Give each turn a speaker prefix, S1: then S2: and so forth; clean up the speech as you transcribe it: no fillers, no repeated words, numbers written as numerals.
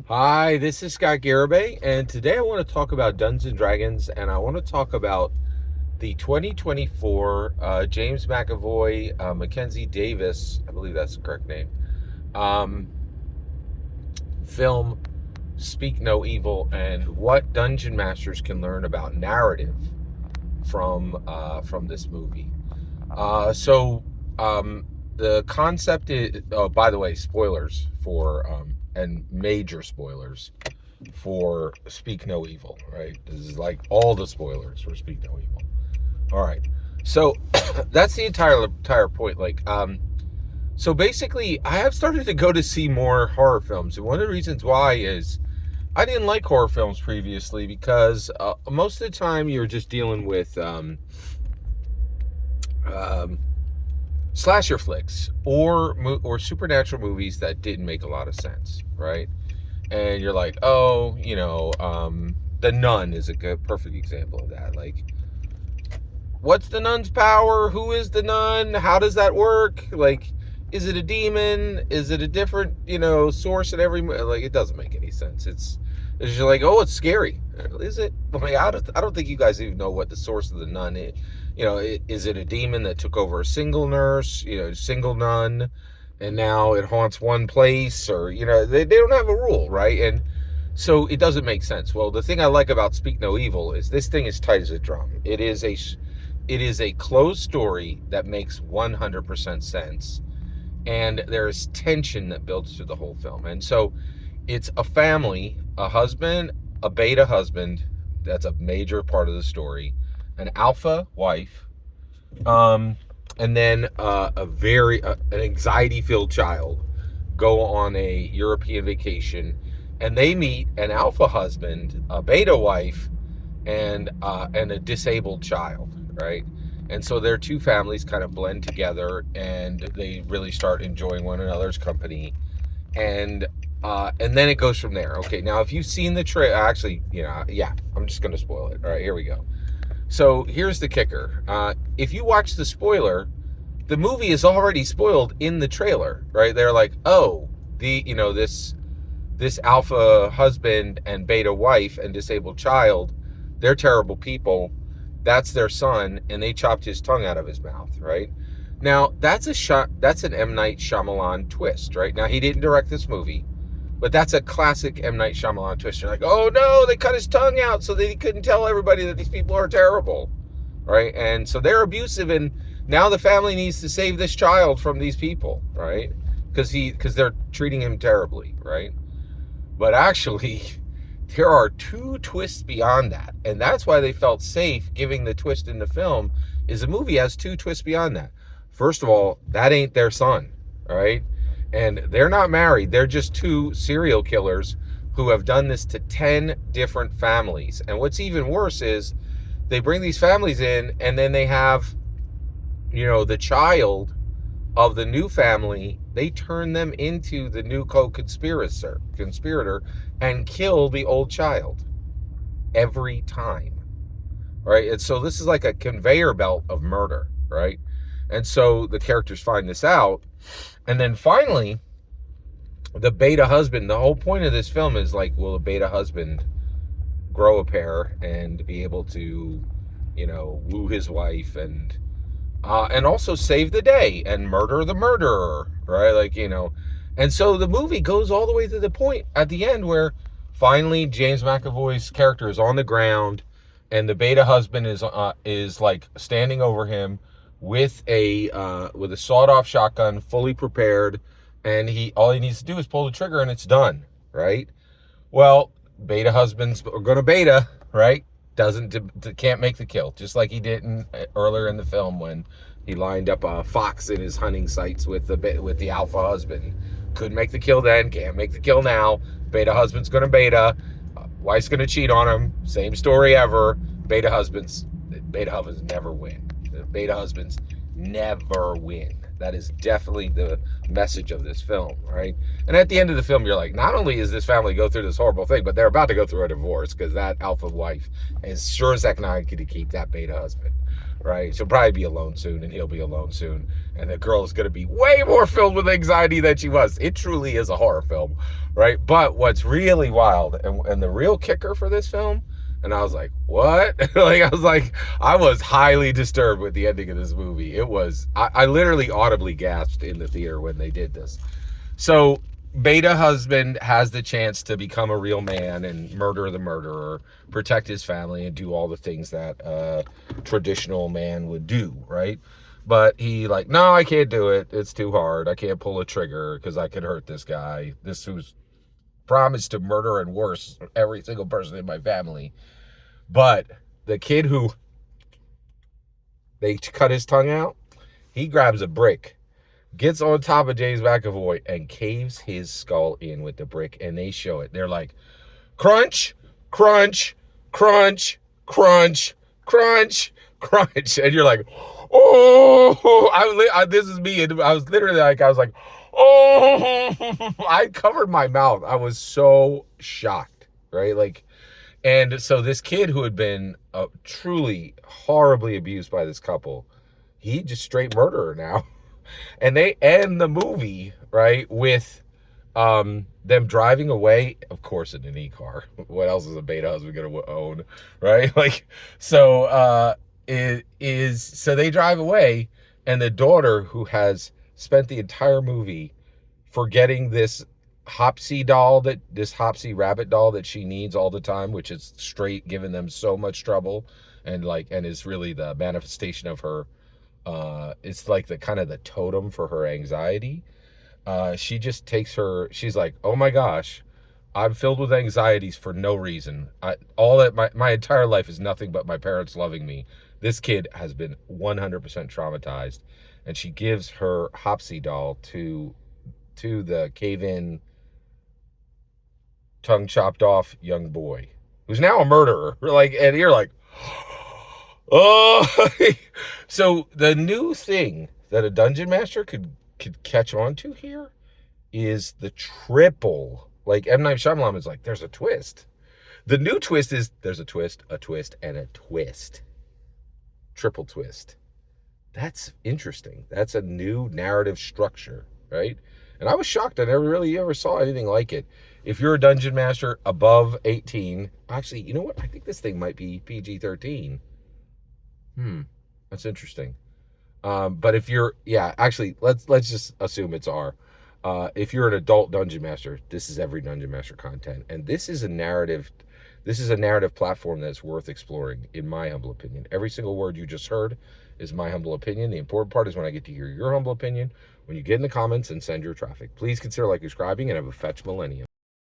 S1: Hi, this is Scott Garibay, and today I want to talk about Dungeons and Dragons, and I want to talk about the 2024 James McAvoy, Mackenzie Davis, I believe that's the correct name, um, film Speak No Evil, and what dungeon masters can learn about narrative from this movie. So the concept is. Oh, by the way, spoilers for and major spoilers for Speak No Evil, right? This is like all the spoilers for Speak No Evil. All right. So that's the entire point. So basically, I have started to go to see more horror films, and one of the reasons why is I didn't like horror films previously because most of the time you're just dealing with um, slasher flicks or supernatural movies that didn't make a lot of sense, right? And you're like, oh, The Nun is a perfect example of that. Like, what's the nun's power? Who is the nun? How does that work? Like, is it a demon? Is it a different, source in every? Like, it doesn't make any sense. It's just like, oh, it's scary. Is it? Like, I don't think you guys even know what the source of the nun is. Is it a demon that took over a single nurse? Single nun, and now it haunts one place, or they don't have a rule, right? And so it doesn't make sense. Well, the thing I like about Speak No Evil is this thing is tight as a drum. It is a closed story that makes 100% sense, and there is tension that builds through the whole film. And so it's a family, a husband, a beta husband. That's a major part of the story. An alpha wife, and then an anxiety-filled child go on a European vacation, and they meet an alpha husband, a beta wife, and a disabled child, right? And so their two families kind of blend together, and they really start enjoying one another's company, and then it goes from there. Okay, now if you've seen the trailer, actually, yeah, I'm just going to spoil it. All right, here we go. So here's the kicker. If you watch the spoiler, the movie is already spoiled in the trailer, right? They're like, oh, this alpha husband and beta wife and disabled child, they're terrible people. That's their son, and they chopped his tongue out of his mouth, right? Now, that's an M. Night Shyamalan twist, right? Now, he didn't direct this movie, but that's a classic M. Night Shyamalan twist. You're like, oh no, they cut his tongue out so that he couldn't tell everybody that these people are terrible, right? And so they're abusive, and now the family needs to save this child from these people, right? Because they're treating him terribly, right? But actually, there are two twists beyond that, and that's why they felt safe giving the twist in the film. Is the movie has two twists beyond that. First of all, that ain't their son, all right? And they're not married. They're just two serial killers who have done this to 10 different families. And what's even worse is they bring these families in, and then they have, the child of the new family. They turn them into the new conspirator and kill the old child every time, right? And so this is like a conveyor belt of murder, right? And so the characters find this out. And then finally, the beta husband, the whole point of this film is like, will the beta husband grow a pair and be able to, woo his wife and also save the day and murder the murderer, right? And so the movie goes all the way to the point at the end where finally James McAvoy's character is on the ground, and the beta husband is like standing over him with a sawed-off shotgun, fully prepared, and all he needs to do is pull the trigger, and it's done, right? Well, beta husbands are gonna beta, right? Can't make the kill, just like he did earlier in the film when he lined up a fox in his hunting sights with the alpha husband. Couldn't make the kill then, can't make the kill now. Beta husband's gonna beta, wife's gonna cheat on him. Same story ever. Beta husbands never win. Beta husbands never win. That is definitely the message of this film, right? And at the end of the film, you're like, not only is this family go through this horrible thing, but they're about to go through a divorce because that alpha wife is sure as heck not going to keep that beta husband, right? She'll probably be alone soon, and he'll be alone soon, and the girl is going to be way more filled with anxiety than she was. It truly is a horror film, right? But what's really wild, and the real kicker for this film, and I was like, what? I was highly disturbed with the ending of this movie. It was, I literally audibly gasped in the theater when they did this. So beta husband has the chance to become a real man and murder the murderer, protect his family, and do all the things that a traditional man would do, right? But he like, no, I can't do it. It's too hard. I can't pull a trigger because I could hurt this guy. This who's promised to murder and worse every single person in my family. But the kid who they cut his tongue out, he grabs a brick, gets on top of James McAvoy, and caves his skull in with the brick, and they show it. They're like, crunch, crunch, crunch, crunch, crunch, crunch. And you're like, oh, this is me. And I was literally like, oh, I covered my mouth. I was so shocked, right? Like, and so this kid who had been truly horribly abused by this couple, he just straight murderer now. And they end the movie, right, with them driving away, of course, in an e-car. What else is a beta husband going to own, right? Like, so so they drive away, and the daughter, who has spent the entire movie forgetting this Hopsy rabbit doll that she needs all the time, which is straight giving them so much trouble, and is really the manifestation of her. It's like the kind of the totem for her anxiety. She just takes her. She's like, oh my gosh, I'm filled with anxieties for no reason. My entire life is nothing but my parents loving me. This kid has been 100% traumatized, and she gives her Hopsy doll to the cave-in, tongue chopped off young boy who's now a murderer. And you're like, oh. So the new thing that a dungeon master could catch on to here is the triple. Like M. Night Shyamalan is like, there's a twist. The new twist is there's a twist, and a twist. Triple twist. That's interesting. That's a new narrative structure, right? And I was shocked. I never really ever saw anything like it. If you're a dungeon master above 18, actually, you know what? I think this thing might be PG-13. That's interesting. But if you're, actually, let's just assume it's R. If you're an adult dungeon master, this is every dungeon master content, and this is a narrative platform that's worth exploring, in my humble opinion. Every single word you just heard is my humble opinion. The important part is when I get to hear your humble opinion, when you get in the comments and send your traffic. Please consider subscribing, and have a fetch millennium.